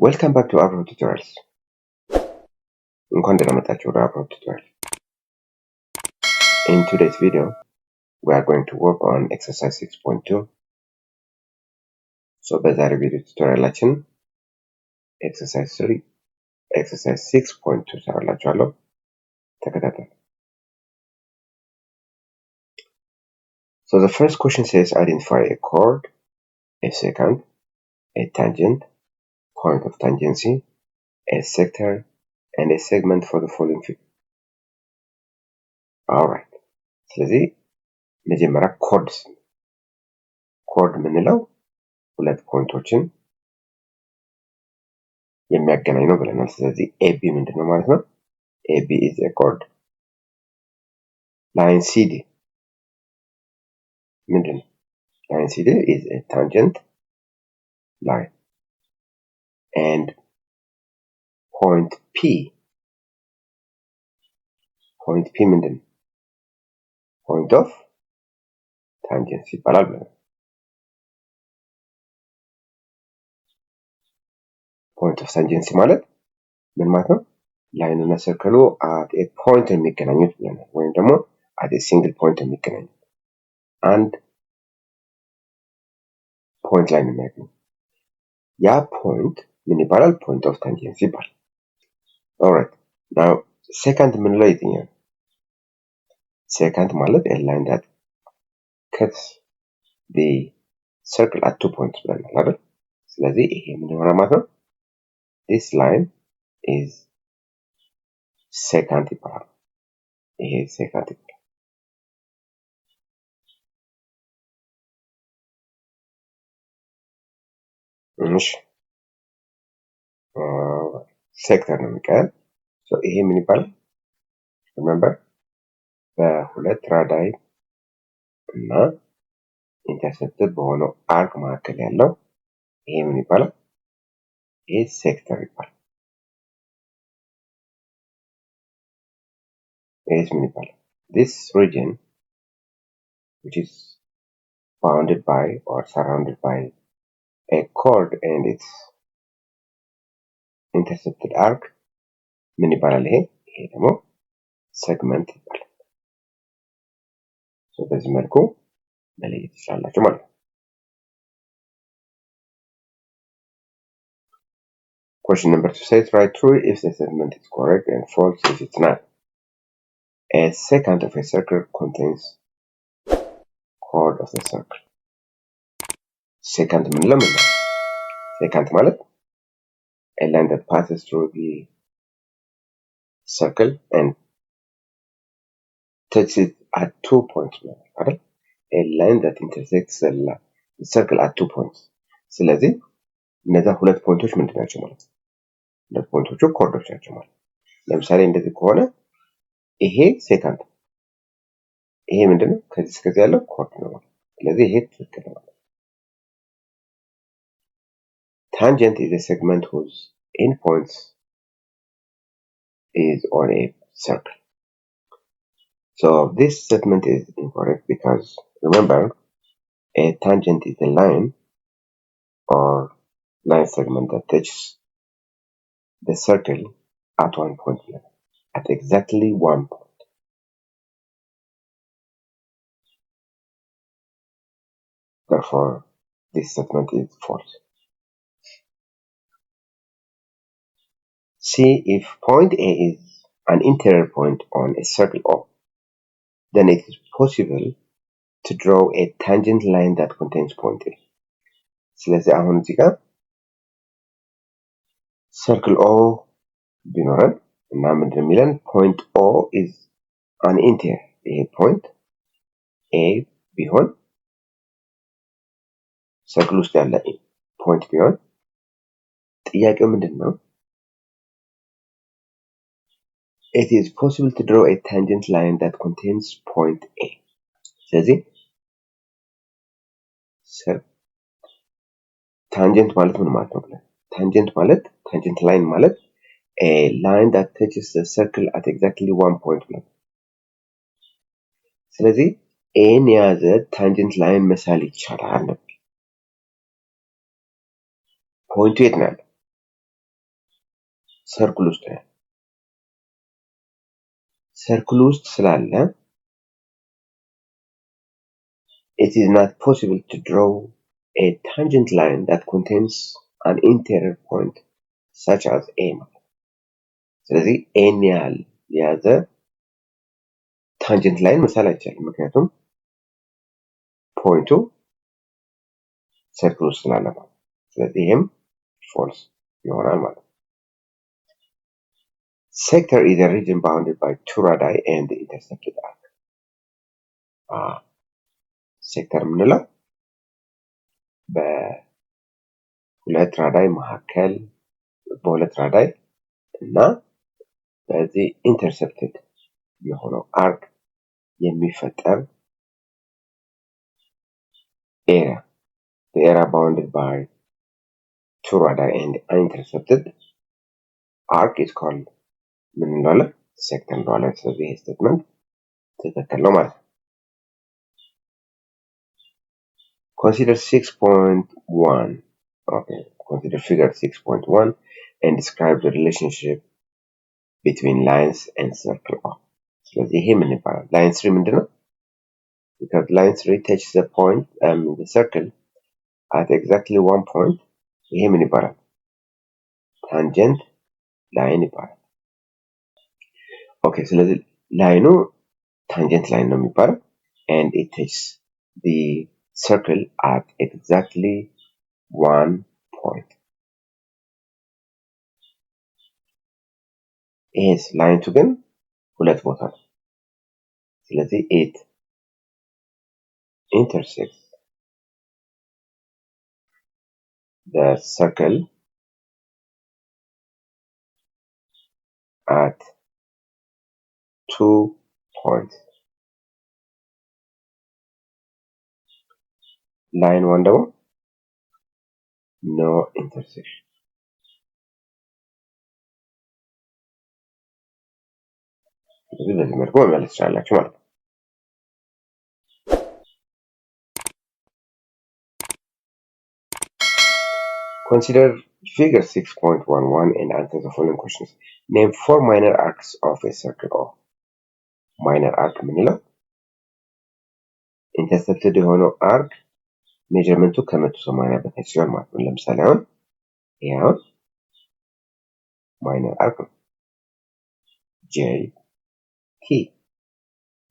Welcome back to our tutorials. እንኳን ደህና መጣችሁ ወደ our tutorial. In today's video, we are going to work on exercise 6.2. So በዛሬው ቪዲዮ ቱቶሪያላችን exercise 3 exercise 6.2 ሰራላችኋለሁ። ተከታተሉ። So the first question says identify a chord, a secant, a tangent, point of tangency, a sector, and a segment for the following figure. Alright. ስለዚህ መጀመሪያ ኮርድ ምንለው ሁለት ፖይንቶችን የሚያገናኝ ነው ብለናል። ስለዚህ AB ምንድነው ማለት ነው? AB is a chord. Line CD ምንድነው? Line CD is a tangent line. And point P ምንድነው? Point of tangency ይባላል ብለናል። Point of tangency ማለት ምን ማለት ነው? ላይን እና ሰርክሉ at a point የሚገናኙት ብለናል። ወይም ደግሞ at a single point የሚገናኙት አንድ ፖይንት ላይ ነው የሚገናኙት። ያ ፖይንት ምን ይባላል? Point of tangency ይባላል። Alright. Now secant ምንለው የትኛው? Secant ማለት a line that cuts the circle at 2 points ብለናል አይደል? ስለዚህ ይሄ ምን ይሆናል ማለት ነው? This line is secant ይባላል። ይሄ secant ይባላል። እሺ ሴክተር ነው የሚቀር። so ይሄ ምን ይባላል? remember በሁለት ራዳይ እና ኢንተርሴፕትድ በሆነው አርክ መካከል ያለው ይሄ ምን ይባላል? ይሄ ሴክተር ይባላል። ይሄ ምን ይባላል? this region which is bounded by or surrounded by a chord and its intercepted arc ምን ይባላል? ይሄ ደግሞ segment ይባላል። so በዚህ መልኩ መለየት ይችላልላችሁ ማለት ነው። Question number 2 says write true if the statement is correct and false if it's not. A secant of a circle contains chord of the circle. Secant ምንለው ምን ነው? Secant ማለት a line that passes through the circle and touches it at 2 points አይደል? A line that intersects the circle at 2 points. ስለዚህ እነዛ ሁለት ፖይንቶች ምንድን ናቸው ማለት ነው? ሁለት ፖይንቶቹ ኮርዶች ናቸው ማለት ነው። ለምሳሌ እንደዚህ ከሆነ ይሄ ሴካንት፣ ይሄ ምንድነው? ከዚህ እስከዚህ ያለው ኮርድ ነው ማለት ነው። ስለዚህ ይሄ ትክክል ነው ማለት ነው። Tangent is a segment whose endpoints is on a circle. So this statement is incorrect because remember a tangent is a line or line segment that touches the circle at one point, at exactly one point. Therefore, this statement is false. See, if point A is an interior point on a circle O, then it is possible to draw a tangent line that contains point A. ስለዚህ አሁን እዚህ ጋር circle O ቢኖረን እና ምንድነው የሚለን point O is an interior. ይሄ point A ቢሆን circle ውስጥ ያለ point ቢሆን ጥያቄው ምንድነው? It is possible to draw a tangent line that contains point A. ስለዚህ tangent ማለት ምን ማለት ነው? tangent line ማለት a line that touches the circle at exactly one point ነው። ስለዚህ ኤን የያዘ tangent line መሳል ይቻላል ነው። ፖይንቱ የት ነው ያለው? ሰርክል ውስጥ ነው። ሰርክል ውስጥ ስላለ it is not possible to draw a tangent line that contains an interior point such as A ማለት ስለዚህ ኤን ያህል የያዘ ታንጀንት ላይን መሳል አይቻልም ምክንያቱም ፖይንቱ ሰርክል ውስጥ ስላለ ማለት ስለዚህ ይሄም ፎልስ ይሆናል ማለት ነው። Sector is a region bounded by two radii and the intersected arc. ሴክተር የምንለው በሁለት ራዳይ መካከል በሁለት ራዳይ እና በዚህ ኢንተርሰፕትድ የሆነው አርክ የሚፈጠር area. The area bounded by two radii and an intercepted arc is called ምን እንለዋለን? ሴክተር እንለዋለን። ስለዚህ ይሄ ስቴትመንት ትክክል ነው ማለት ነው። Consider 6.1. Okay, consider figure 6.1 and describe the relationship between lines and circle O. ስለዚህ ይሄ ምን ይባላል? line 3 ምንድነው? Because line 3 touches the point the circle at exactly one point. ይሄ ምን ይባላል? tangent line ይባላል። Okay, ስለዚህ ላይኑ tangent line ነው የሚባለው and it touches the circle at exactly one point. Yes, line to ግን ሁለት ቦታ ነው። ስለዚህ it intersects the circle at two points. Line 1 ደግሞ no intersection. ስለዚህ በዚህ መልኩ መመለስ ትችላላችሁ ማለት ነው። Consider figure 6.11 and answer the following questions. Name 4 minor arcs of a circle O. Minor arc ምንለው ኢንተርሰፕትድ የሆነው አርክ ሜጀርመንቱ ከ180 በታች ሲሆን ማለት ነው። ለምሳሌ አሁን ይሄ አሁን ማይነር አርክ ነው። ጄ ቲ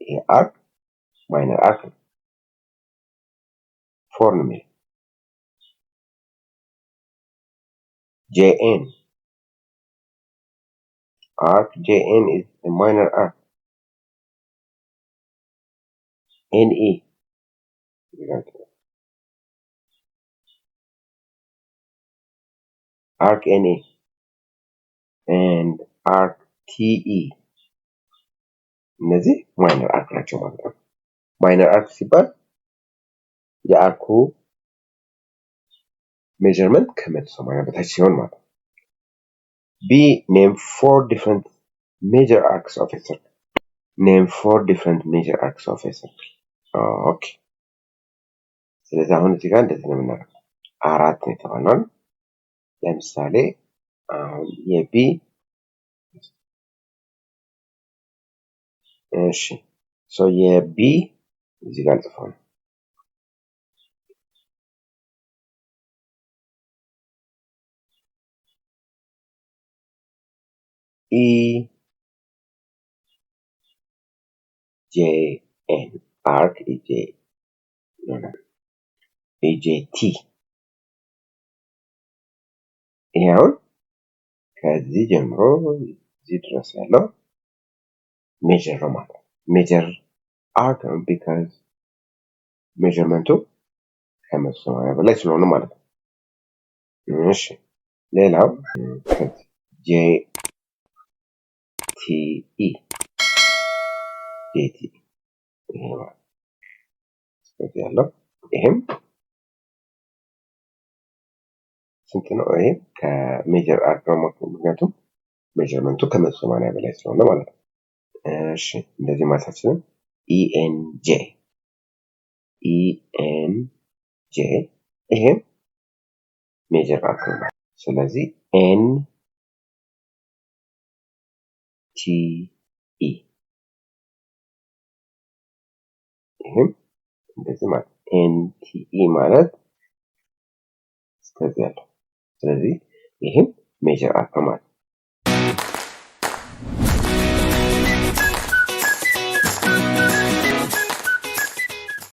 ይሄ አርክ ማይነር አርክ ነው። ፎር ነው የሚለው JN arc JN is a minor arc. NE arc NE and arc TE እነዚህ ማይነር አርክ ናቸው ማለት ነው። ማይነር አርክ ሲባል የአርኩ ሜጀርመንት ከ180 በታች ሲሆን ማለት ነው። B name 4 different major arcs of a circle. Name 4 different major arcs of a circle. Okay. ስለዚህ አሁን እዚህ ጋር እንደዚህ ነው የምናደርገው። አራት ነው የተባለው። ለምሳሌ አሁን የቢ እሺ የቢ እዚህ ጋር ጽፈው ነው E J N arc EJ no EJT ይሄው ከዚህ ጀምሮ እዚህ ድረስ ያለው ሜጀር ነው ማለት ነው። ሜጀር አርክ ነው because ሜጀርመንቱ ከ180 በላይ ስለሆነ ማለት ነው። እሺ ሌላው J T E JT ይሄ ማለት ስለዚህ ያለው ይሄም ስንት ነው? ይሄ ከሜጀር አርክ ነው ምክንያቱም ሜጀርመንቱ ከ180 በላይ ስለሆነ ማለት ነው። እሺ እንደዚህ ማለታችን ENJ ይሄ ሜጀር አርክ ነው። ስለዚህ N ይሄም እንደዚህ ማለት ኤንቲኢ ማለት እስከዚህ ያለው ስለዚህ ይሄን ሜጀር አድርገን ማለት